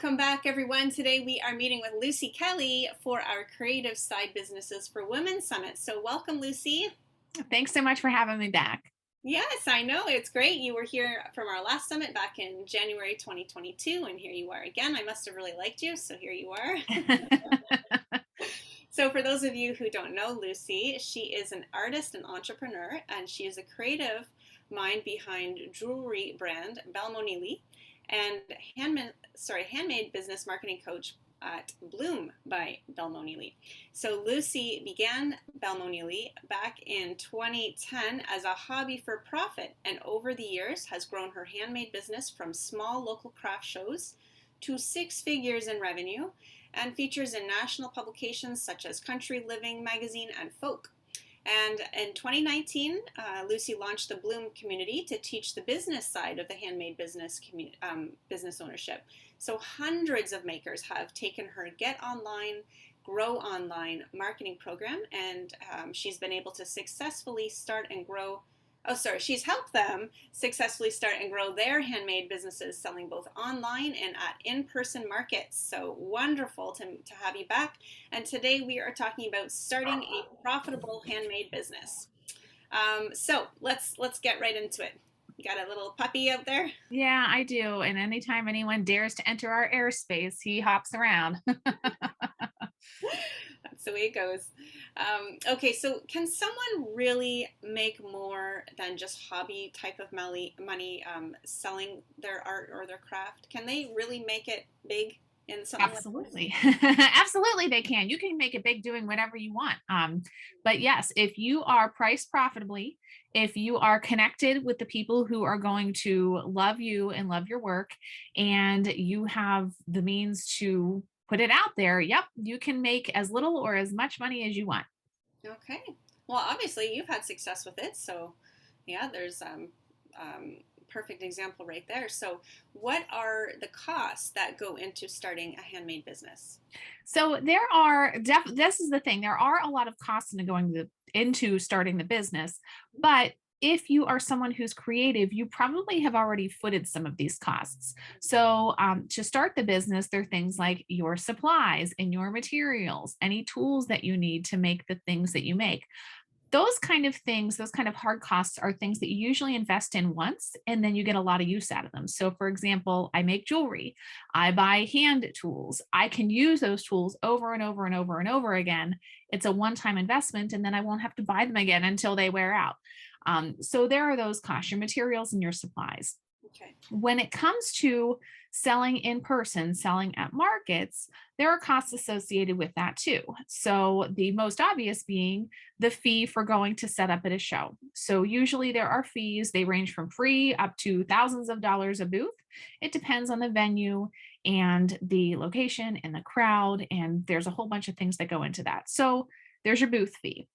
Welcome back, everyone. Today we are meeting with Lucy Kelly for our Creative Side Businesses for Women Summit. So welcome, Lucy. Thanks so much for having me back. Yes, I know. It's great. You were here from our last summit back in January 2022, and here you are again. I must have really liked you, so here you are. So for those of you who don't know Lucy, she is an artist and entrepreneur, and she is a creative mind behind jewelry brand Balmonili and handmade business marketing coach at Bloom by Balmonili. So Lucy began Balmonili back in 2010 as a hobby for profit, and over the years has grown her handmade business from small local craft shows to six figures in revenue, and features in national publications such as Country Living magazine and Folk. And in 2019, Lucy launched the Bloom community to teach the business side of the handmade business business ownership. So hundreds of makers have taken her Get Online, Grow Online marketing program, and she's been able to successfully start and grow. She's helped them successfully start and grow their handmade businesses, selling both online and at in-person markets. So wonderful to have you back. And today we are talking about starting a profitable handmade business. So let's get right into it. You got a little puppy out there? Yeah, I do. And anytime anyone dares to enter our airspace, he hops around. That's the way it goes. Okay, so can someone really make more than just hobby type of money selling their art or their craft? Can they really make it big in something like this? Absolutely. Absolutely, they can. You can make it big doing whatever you want. But yes, if you are priced profitably, if you are connected with the people who are going to love you and love your work, and you have the means to put it out there, yep, you can make as little or as much money as you want. Okay. Well, obviously you've had success with it, so yeah, there's perfect example right there. So, what are the costs that go into starting a handmade business? So there are this is the thing. There are a lot of costs into starting the business, but if you are someone who's creative, you probably have already footed some of these costs. So to start the business, there are things like your supplies and your materials, any tools that you need to make the things that you make. Those kind of things, those kind of hard costs are things that you usually invest in once and then you get a lot of use out of them. So, for example, I make jewelry, I buy hand tools. I can use those tools over and over and over and over again. It's a one time investment, and then I won't have to buy them again until they wear out. So, there are those costs, your materials and your supplies. Okay. When it comes to selling in person, selling at markets, there are costs associated with that too. So, the most obvious being the fee for going to set up at a show. So, usually there are fees, they range from free up to thousands of dollars a booth. It depends on the venue and the location and the crowd, and there's a whole bunch of things that go into that. So, there's your booth fee.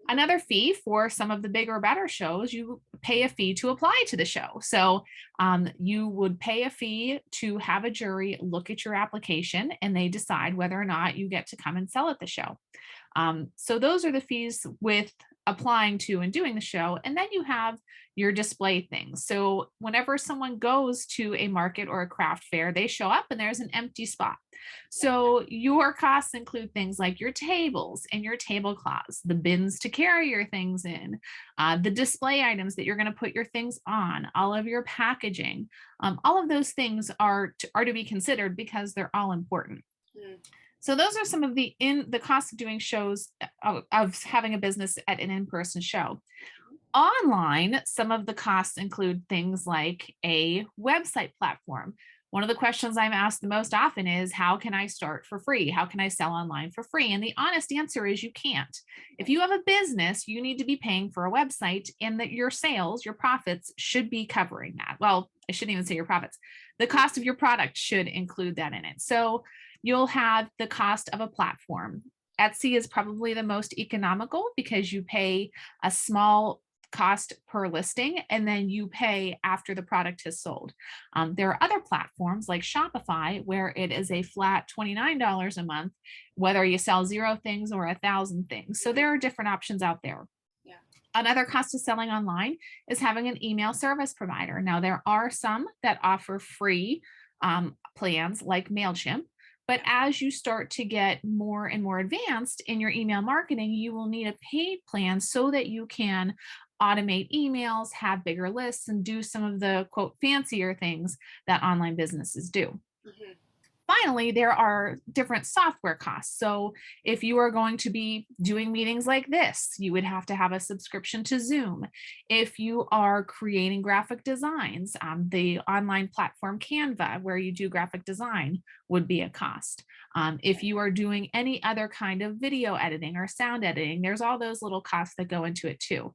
Another fee for some of the bigger, better shows, you pay a fee to apply to the show. So you would pay a fee to have a jury look at your application and they decide whether or not you get to come and sell at the show. So those are the fees with applying to and doing the show. And then you have your display things. So whenever someone goes to a market or a craft fair, they show up and there's an empty spot. So your costs include things like your tables and your tablecloths, the bins to carry your things in, the display items that you're going to put your things on, all of your packaging. All of those things are to be considered because they're all important. Mm. So those are some of the costs of doing shows of having a business at an in-person show. Online, some of the costs include things like a website platform. One of the questions I'm asked the most often is, how can I start for free? How can I sell online for free? And the honest answer is you can't. If you have a business, you need to be paying for a website, and that your sales, your profits should be covering that. Well, I shouldn't even say your profits. The cost of your product should include that in it. So you'll have the cost of a platform. Etsy is probably the most economical because you pay a small cost per listing and then you pay after the product has sold. There are other platforms like Shopify where it is a flat $29 a month, whether you sell 0 things or 1,000 things. So there are different options out there. Yeah. Another cost of selling online is having an email service provider. Now, there are some that offer free plans like MailChimp. But as you start to get more and more advanced in your email marketing, you will need a paid plan so that you can automate emails, have bigger lists, and do some of the quote fancier things that online businesses do. Hmm. Finally, there are different software costs. So, if you are going to be doing meetings like this, you would have to have a subscription to Zoom. If you are creating graphic designs, the online platform Canva, where you do graphic design, would be a cost. If you are doing any other kind of video editing or sound editing, there's all those little costs that go into it too.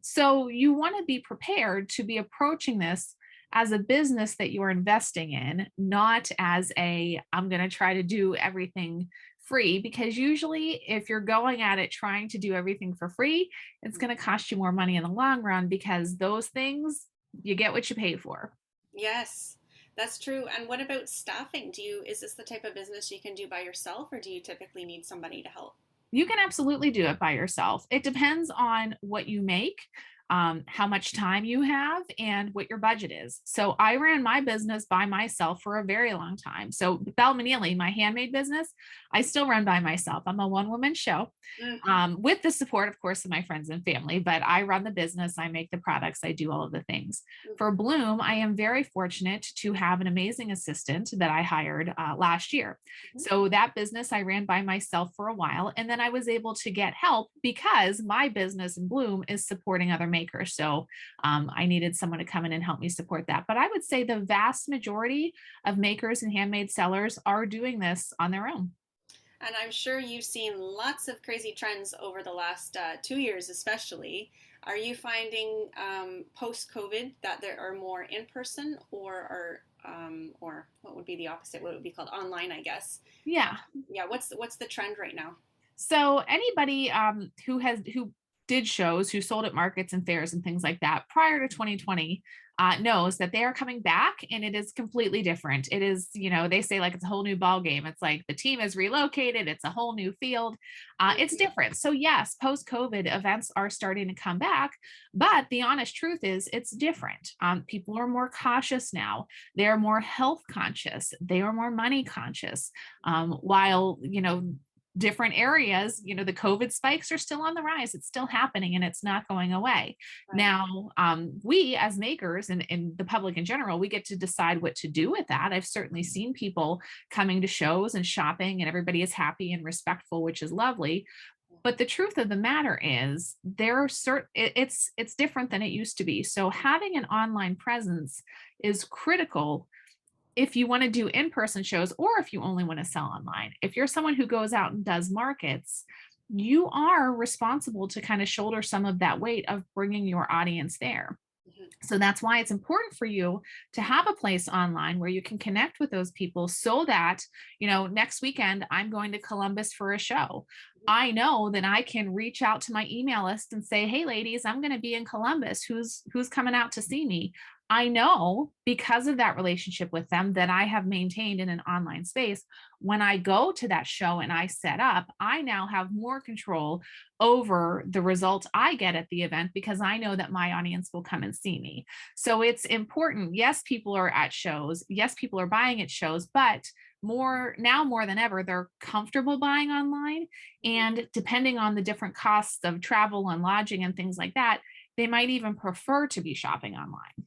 So, you want to be prepared to be approaching this as a business that you're investing in, not as a, I'm going to try to do everything free, because usually if you're going at it trying to do everything for free, it's going to cost you more money in the long run because those things, you get what you pay for. Yes, that's true. And what about staffing? Is this the type of business you can do by yourself, or do you typically need somebody to help? You can absolutely do it by yourself. It depends on what you make, how much time you have, and what your budget is. So I ran my business by myself for a very long time. So Belle Manili, my handmade business, I still run by myself. I'm a one-woman show, Hmm. with the support, of course, of my friends and family, but I run the business, I make the products, I do all of the things. For Hmm. Bloom, I am very fortunate to have an amazing assistant that I hired last year. Hmm. So that business I ran by myself for a while, and then I was able to get help because my business in Bloom is supporting other makers. So I needed someone to come in and help me support that. But I would say the vast majority of makers and handmade sellers are doing this on their own. And I'm sure you've seen lots of crazy trends over the last 2 years, especially. Are you finding post COVID that there are more in person, or what would be the opposite? What would be called online, I guess. Uh, Yeah. yeah, what's the trend right now? So anybody who did shows, who sold at markets and fairs and things like that prior to 2020 knows that they are coming back, and it is completely different. It is, they say like it's a whole new ball game. It's like the team is relocated. It's a whole new field. It's Mhm. different. So yes, post COVID events are starting to come back, but the honest truth is it's different. People are more cautious now. They are more health conscious. They are more money conscious. While different areas, the COVID spikes are still on the rise. It's still happening and it's not going away. Right. Now, we as makers and the public in general, we get to decide what to do with that. I've certainly seen people coming to shows and shopping, and everybody is happy and respectful, which is lovely. But the truth of the matter is, there are certain it's different than it used to be. So having an online presence is critical if you want to do in-person shows, or if you only want to sell online. If you're someone who goes out and does markets, you are responsible to kind of shoulder some of that weight of bringing your audience there. Mhm. So that's why it's important for you to have a place online where you can connect with those people, so that, next weekend I'm going to Columbus for a show. I know that I can reach out to my email list and say, "Hey ladies, I'm going to be in Columbus. Who's coming out to see me?" I know, because of that relationship with them that I have maintained in an online space, when I go to that show and I set up, I now have more control over the results I get at the event because I know that my audience will come and see me. So it's important. Yes, people are at shows. Yes, people are buying at shows, but more than ever, they're comfortable buying online. Mhm. And depending on the different costs of travel and lodging and things like that, they might even prefer to be shopping online.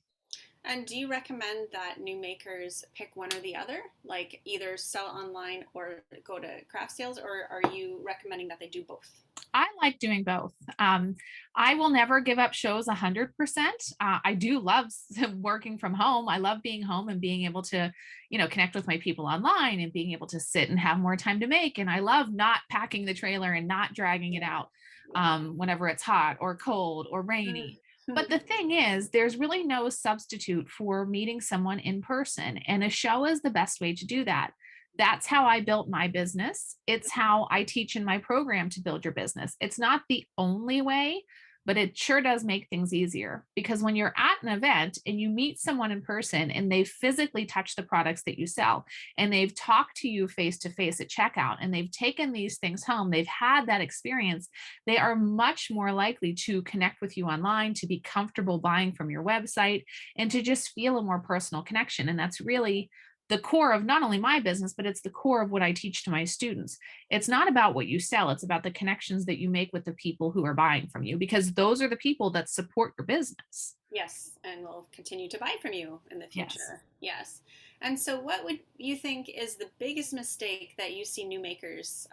And do you recommend that new makers pick one or the other, like either sell online or go to craft sales, or are you recommending that they do both? I like doing both. I will never give up shows 100%. I do love working from home. I love being home and being able to, connect with my people online and being able to sit and have more time to make. And I love not packing the trailer and not dragging it Yeah. out Yeah. whenever it's hot or cold or rainy. But the thing is, there's really no substitute for meeting someone in person, and a show is the best way to do that. That's how I built my business. It's how I teach in my program to build your business. It's not the only way, but it sure does make things easier, because when you're at an event and you meet someone in person and they physically touch the products that you sell, and they've talked to you face to face at checkout, and they've taken these things home, they've had that experience, they are much more likely to connect with you online, to be comfortable buying from your website, and to just feel a more personal connection. And that's really the core of not only my business, but it's the core of what I teach to my students. It's not about what you sell, it's about the connections that you make with the people who are buying from you, because those are the people that support your business. Yes, and will continue to buy from you in the Yes. future. Yes. And so, what would you think is the biggest mistake that you see new makers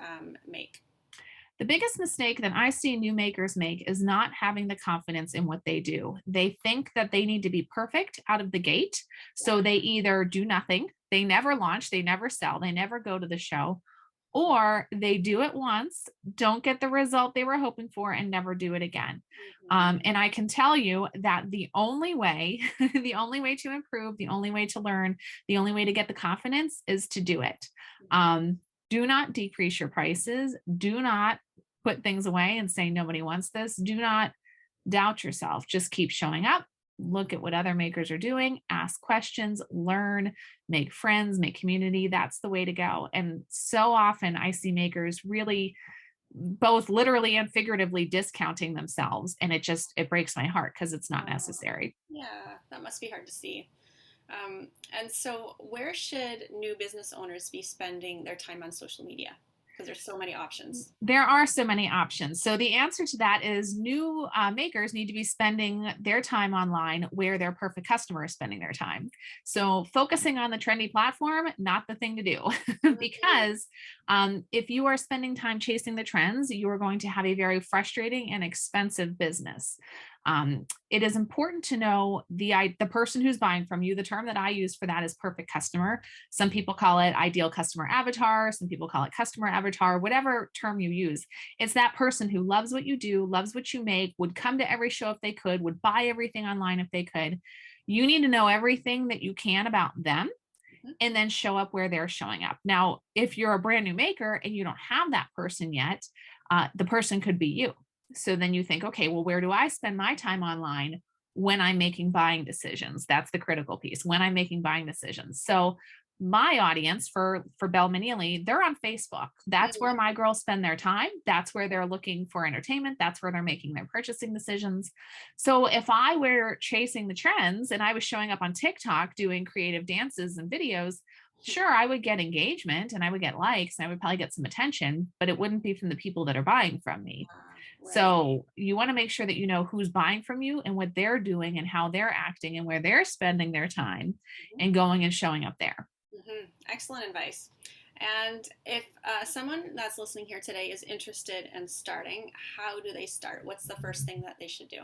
make? The biggest mistake that I see new makers make is not having the confidence in what they do. They think that they need to be perfect out of the gate. So they either do nothing, they never launch, they never sell, they never go to the show, or they do it once, don't get the result they were hoping for, and never do it again. Mhm. And I can tell you that the only way, the only way to improve, the only way to learn, the only way to get the confidence is to do it. Um, do not decrease your prices. Do not put things away and say nobody wants this. Do not doubt yourself. Just keep showing up. Look at what other makers are doing, ask questions, learn, make friends, make community. That's the way to go. And so often I see makers really both literally and figuratively discounting themselves. And it breaks my heart because it's not Oh, necessary. yeah, that must be hard to see. And so, where should new business owners be spending their time on social media? Because there's so many options. There are so many options. So the answer to that is new makers need to be spending their time online where their perfect customer is spending their time. So focusing on the trendy platform, not the thing to do, Mhm. because if you are spending time chasing the trends, you are going to have a very frustrating and expensive business. It is important to know the person who's buying from you. The term that I use for that is perfect customer. Some people call it ideal customer avatar. Some people call it customer avatar, whatever term you use. It's that person who loves what you do, loves what you make, would come to every show if they could, would buy everything online if they could. You need to know everything that you can about them Mhm. and then show up where they're showing up. Now, if you're a brand new maker and you don't have that person yet, the person could be you. So then you think, okay, well, where do I spend my time online when I'm making buying decisions? That's the critical piece. When I'm making buying decisions. So my audience for Bell Manili, they're on Facebook. That's where Mhm. my girls spend their time. That's where they're looking for entertainment. That's where they're making their purchasing decisions. So if I were chasing the trends and I was showing up on TikTok doing creative dances and videos, sure, I would get engagement and I would get likes and I would probably get some attention, but it wouldn't be from the people that are buying from me. Right. So you want to make sure that you know who's buying from you and what they're doing and how they're acting and where they're spending their time Mhm. and going and showing up there. Excellent advice. And if someone that's listening here today is interested in starting, how do they start? What's the first thing that they should do?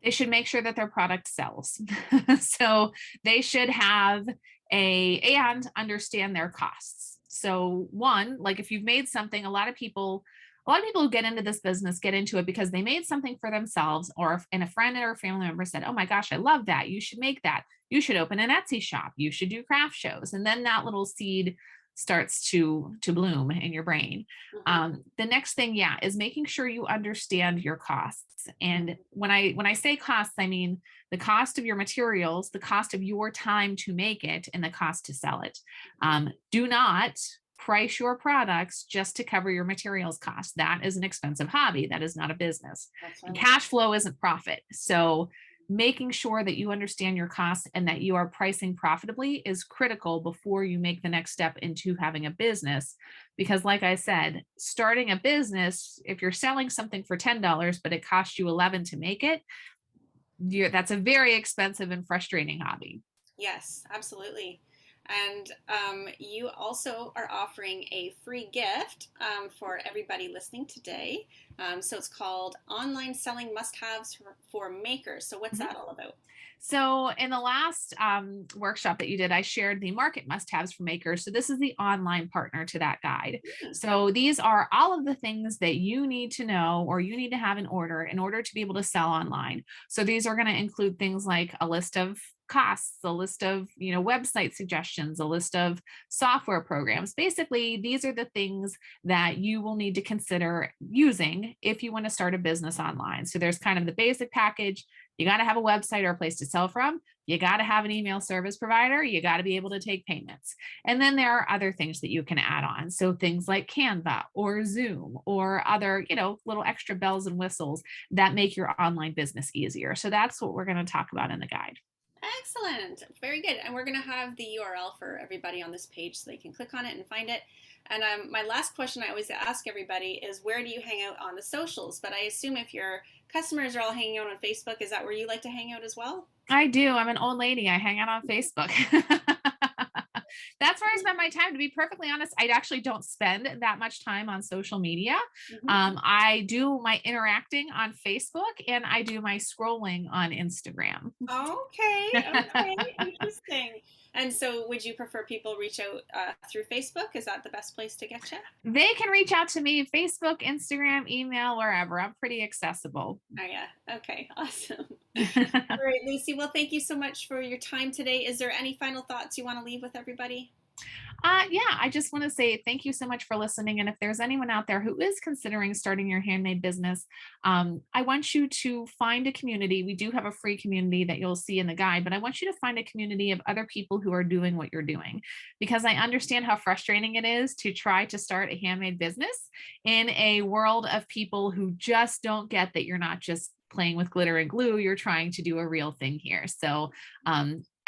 They should make sure that their product sells. So they should have and understand their costs. So one, like if you've made something, a lot of people who get into this business get into it because they made something for themselves, and a friend or a family member said, oh my gosh, I love that, you should make that, you should open an Etsy shop, you should do craft shows, and then that little seed starts to bloom in your brain. Mhm. The next thing, yeah, is making sure you understand your costs. And when I say costs, I mean the cost of your materials, the cost of your time to make it, and the cost to sell it. Mhm. Do not price your products just to cover your materials cost. That is an expensive hobby. That is not a business. That's And right. cash flow isn't profit. So making sure that you understand your costs and that you are pricing profitably is critical before you make the next step into having a business. Because, like I said, starting a business, if you're selling something for $10, but it costs you 11 to make it, that's a very expensive and frustrating hobby. Yes, absolutely. And you also are offering a free gift for everybody listening today. So it's called Online Selling Must Haves for Makers. So, what's Mhm. that all about? So, in the last workshop that you did, I shared the market must haves for makers. So, this is the online partner to that guide. Hmm. So, these are all of the things that you need to know or you need to have in order to be able to sell online. So, these are going to include things like a list of costs, a list of website suggestions, a list of software programs. Basically, these are the things that you will need to consider using if you want to start a business online. So there's kind of the basic package. You got to have a website or a place to sell from. You got to have an email service provider. You got to be able to take payments. And then there are other things that you can add on. So things like Canva or Zoom or other, little extra bells and whistles that make your online business easier. So that's what we're going to talk about in the guide. Excellent. Very good. And we're going to have the URL for everybody on this page so they can click on it and find it. And my last question I always ask everybody is, where do you hang out on the socials? But I assume if your customers are all hanging out on Facebook, is that where you like to hang out as well? I do. I'm an old lady. I hang out on Facebook. That's where I spend my time. To be perfectly honest, I actually don't spend that much time on social media. Mm-hmm. I do my interacting on Facebook and I do my scrolling on Instagram. Okay, okay, interesting. And so, would you prefer people reach out through Facebook? Is that the best place to get you? They can reach out to me Facebook, Instagram, email, wherever. I'm pretty accessible. Oh, yeah. Okay, awesome. All right, Lucy. Well, thank you so much for your time today. Is there any final thoughts you want to leave with everybody? Yeah, I just want to say thank you so much for listening. And if there's anyone out there who is considering starting your handmade business, I want you to find a community. We do have a free community that you'll see in the guide, but I want you to find a community of other people who are doing what you're doing, because I understand how frustrating it is to try to start a handmade business in a world of people who just don't get that you're not just playing with glitter and glue, you're trying to do a real thing here. So,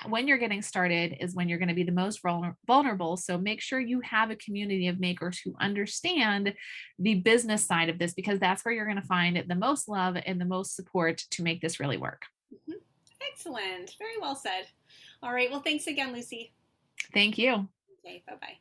when you're getting started is when you're going to be the most vulnerable. So make sure you have a community of makers who understand the business side of this, because that's where you're going to find the most love and the most support to make this really work. Mhm. Excellent. Very well said. All right. Well, thanks again, Lucy. Thank you. Okay. Bye bye.